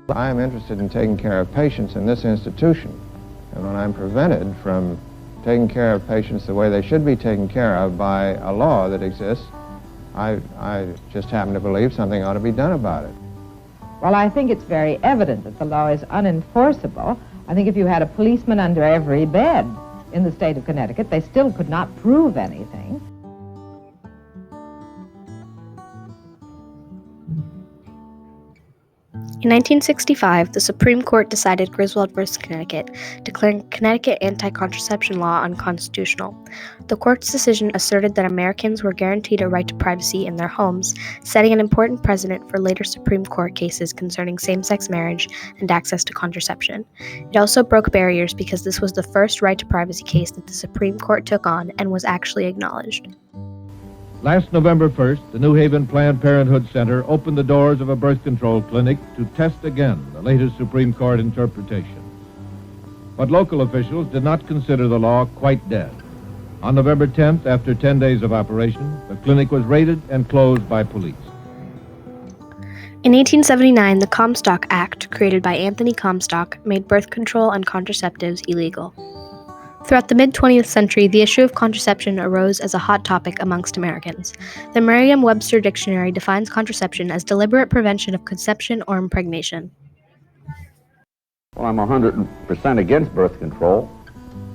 I am interested in taking care of patients in this institution, and when I'm prevented from taking care of patients the way they should be taken care of by a law that exists, I just happen to believe something ought to be done about it. Well, I think it's very evident that the law is unenforceable. I think if you had a policeman under every bed in the state of Connecticut, they still could not prove anything. In 1965, the Supreme Court decided Griswold v. Connecticut, declaring Connecticut anti-contraception law unconstitutional. The court's decision asserted that Americans were guaranteed a right to privacy in their homes, setting an important precedent for later Supreme Court cases concerning same-sex marriage and access to contraception. It also broke barriers because this was the first right to privacy case that the Supreme Court took on and was actually acknowledged. Last November 1st, the New Haven Planned Parenthood Center opened the doors of a birth control clinic to test again the latest Supreme Court interpretation. But local officials did not consider the law quite dead. On November 10th, after 10 days of operation, the clinic was raided and closed by police. In 1879, the Comstock Act, created by Anthony Comstock, made birth control and contraceptives illegal. Throughout the mid-20th century, the issue of contraception arose as a hot topic amongst Americans. The Merriam-Webster Dictionary defines contraception as deliberate prevention of conception or impregnation. Well, I'm 100% against birth control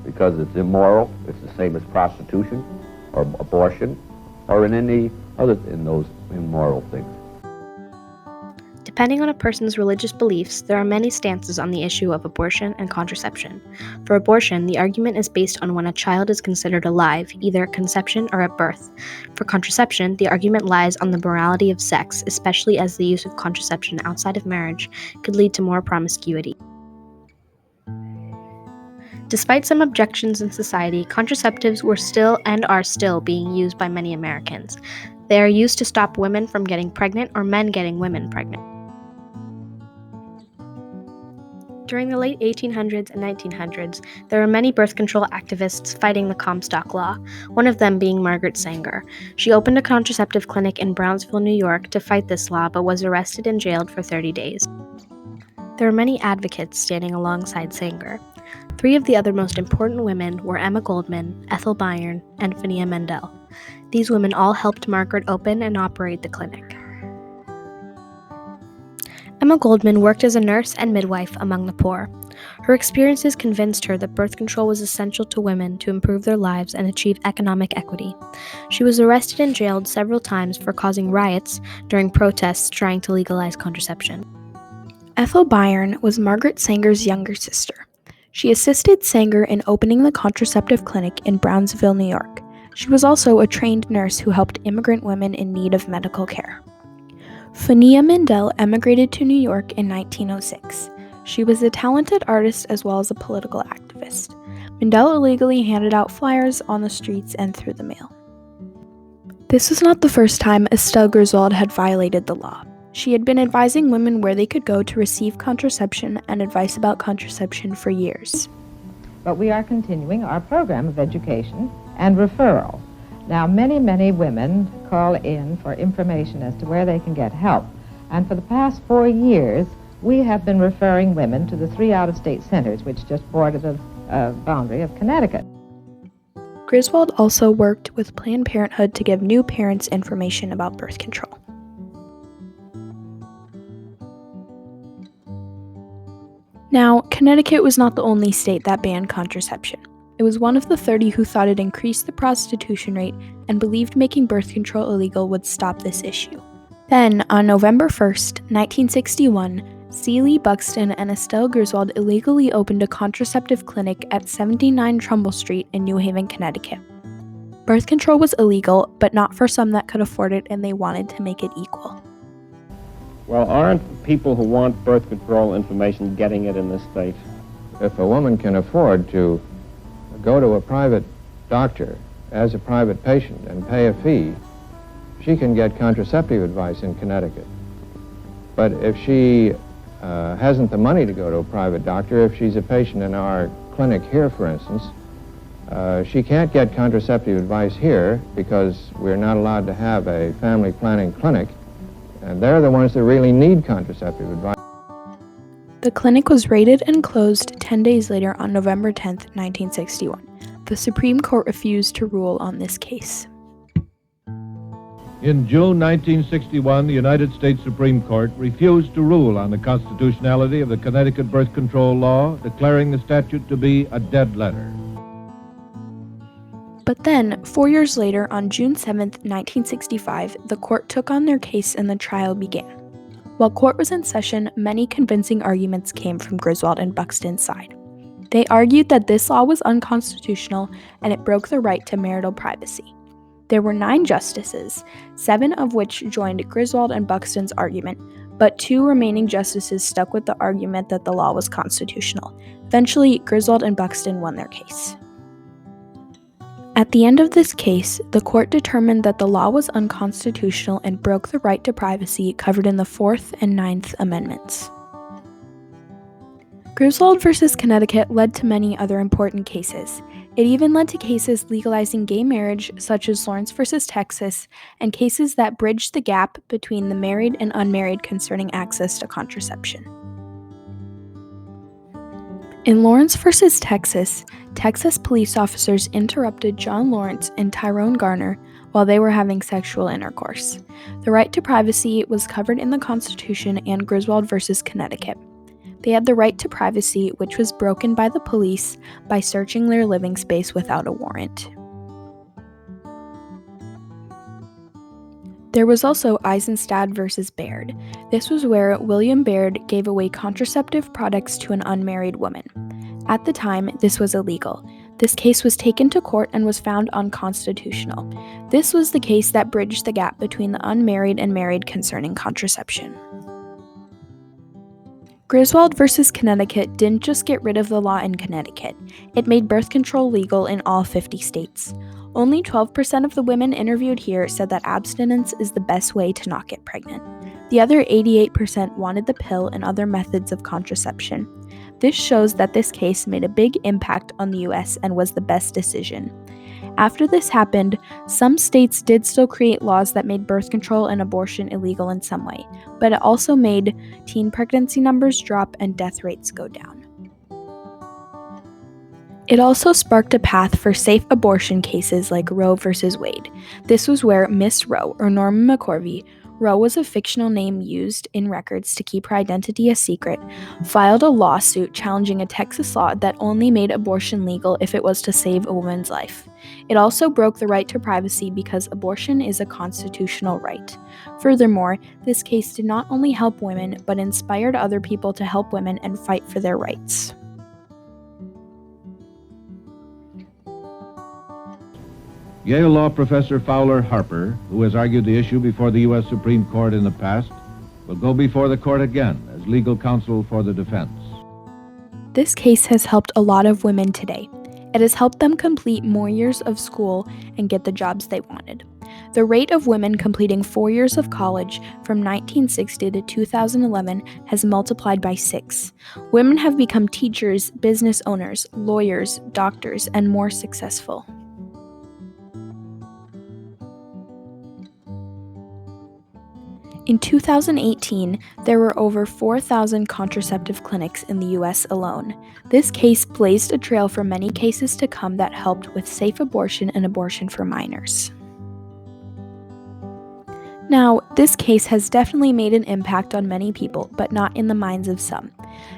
because it's immoral. It's the same as prostitution or abortion or in any other in those immoral things. Depending on a person's religious beliefs, there are many stances on the issue of abortion and contraception. For abortion, the argument is based on when a child is considered alive, either at conception or at birth. For contraception, the argument lies on the morality of sex, especially as the use of contraception outside of marriage could lead to more promiscuity. Despite some objections in society, contraceptives were still and are still being used by many Americans. They are used to stop women from getting pregnant or men getting women pregnant. During the late 1800s and 1900s, there were many birth control activists fighting the Comstock Law, one of them being Margaret Sanger. She opened a contraceptive clinic in Brownsville, New York to fight this law, but was arrested and jailed for 30 days. There were many advocates standing alongside Sanger. Three of the other most important women were Emma Goldman, Ethel Byron, and Phinia Mendel. These women all helped Margaret open and operate the clinic. Emma Goldman worked as a nurse and midwife among the poor. Her experiences convinced her that birth control was essential to women to improve their lives and achieve economic equity. She was arrested and jailed several times for causing riots during protests trying to legalize contraception. Ethel Byron was Margaret Sanger's younger sister. She assisted Sanger in opening the contraceptive clinic in Brownsville, New York. She was also a trained nurse who helped immigrant women in need of medical care. Phinia Mendel emigrated to New York in 1906. She was a talented artist as well as a political activist. Mendel illegally handed out flyers on the streets and through the mail. This was not the first time Estelle Griswold had violated the law. She had been advising women where they could go to receive contraception and advice about contraception for years. But we are continuing our program of education and referral. Now, many women call in for information as to where they can get help. And for the past 4 years, we have been referring women to the 3 out-of-state centers, which just border the boundary of Connecticut. Griswold also worked with Planned Parenthood to give new parents information about birth control. Now, Connecticut was not the only state that banned contraception. It was one of the 30 who thought it increased the prostitution rate and believed making birth control illegal would stop this issue. Then, on November 1st, 1961, C. Lee Buxton and Estelle Griswold illegally opened a contraceptive clinic at 79 Trumbull Street in New Haven, Connecticut. Birth control was illegal, but not for some that could afford it, and they wanted to make it equal. Well, aren't people who want birth control information getting it in this state? If a woman can afford to go to a private doctor as a private patient and pay a fee, she can get contraceptive advice in Connecticut. But if she hasn't the money to go to a private doctor, if she's a patient in our clinic here, for instance, she can't get contraceptive advice here because we're not allowed to have a family planning clinic, and they're the ones that really need contraceptive advice. The clinic was raided and closed 10 days later on November 10, 1961. The Supreme Court refused to rule on this case. In June 1961, the United States Supreme Court refused to rule on the constitutionality of the Connecticut birth control law, declaring the statute to be a dead letter. But then, 4 years later, on June 7, 1965, the court took on their case and the trial began. While court was in session, many convincing arguments came from Griswold and Buxton's side. They argued that this law was unconstitutional and it broke the right to marital privacy. There were 9 justices, 7 of which joined Griswold and Buxton's argument, but 2 remaining justices stuck with the argument that the law was constitutional. Eventually, Griswold and Buxton won their case. At the end of this case, the court determined that the law was unconstitutional and broke the right to privacy covered in the 4th and 9th Amendments. Griswold v. Connecticut led to many other important cases. It even led to cases legalizing gay marriage, such as Lawrence v. Texas, and cases that bridged the gap between the married and unmarried concerning access to contraception. In Lawrence v. Texas, Texas police officers interrupted John Lawrence and Tyrone Garner while they were having sexual intercourse. The right to privacy was covered in the Constitution and Griswold v. Connecticut. They had the right to privacy, which was broken by the police by searching their living space without a warrant. There was also Eisenstadt v. Baird. This was where William Baird gave away contraceptive products to an unmarried woman. At the time, this was illegal. This case was taken to court and was found unconstitutional. This was the case that bridged the gap between the unmarried and married concerning contraception. Griswold v. Connecticut didn't just get rid of the law in Connecticut. It made birth control legal in all 50 states. Only 12% of the women interviewed here said that abstinence is the best way to not get pregnant. The other 88% wanted the pill and other methods of contraception. This shows that this case made a big impact on the U.S. and was the best decision. After this happened, some states did still create laws that made birth control and abortion illegal in some way, but it also made teen pregnancy numbers drop and death rates go down. It also sparked a path for safe abortion cases like Roe v. Wade. This was where Miss Roe, or Norma McCorvey, Roe was a fictional name used in records to keep her identity a secret, filed a lawsuit challenging a Texas law that only made abortion legal if it was to save a woman's life. It also broke the right to privacy because abortion is a constitutional right. Furthermore, this case did not only help women, but inspired other people to help women and fight for their rights. Yale law professor Fowler Harper, who has argued the issue before the U.S. Supreme Court in the past, will go before the court again as legal counsel for the defense. This case has helped a lot of women today. It has helped them complete more years of school and get the jobs they wanted. The rate of women completing 4 years of college from 1960 to 2011 has multiplied by 6. Women have become teachers, business owners, lawyers, doctors, and more successful. In 2018, there were over 4,000 contraceptive clinics in the U.S. alone. This case blazed a trail for many cases to come that helped with safe abortion and abortion for minors. Now, this case has definitely made an impact on many people, but not in the minds of some.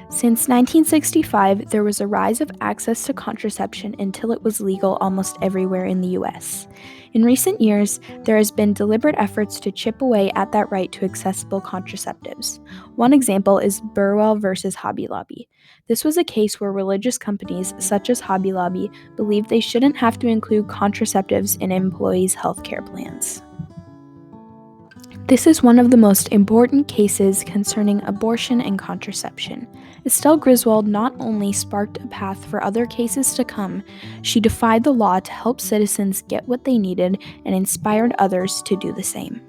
Since 1965, there was a rise of access to contraception until it was legal almost everywhere in the U.S. In recent years, there has been deliberate efforts to chip away at that right to accessible contraceptives. One example is Burwell versus Hobby Lobby. This was a case where religious companies, such as Hobby Lobby, believed they shouldn't have to include contraceptives in employees' health care plans. This is one of the most important cases concerning abortion and contraception. Estelle Griswold not only sparked a path for other cases to come, she defied the law to help citizens get what they needed and inspired others to do the same.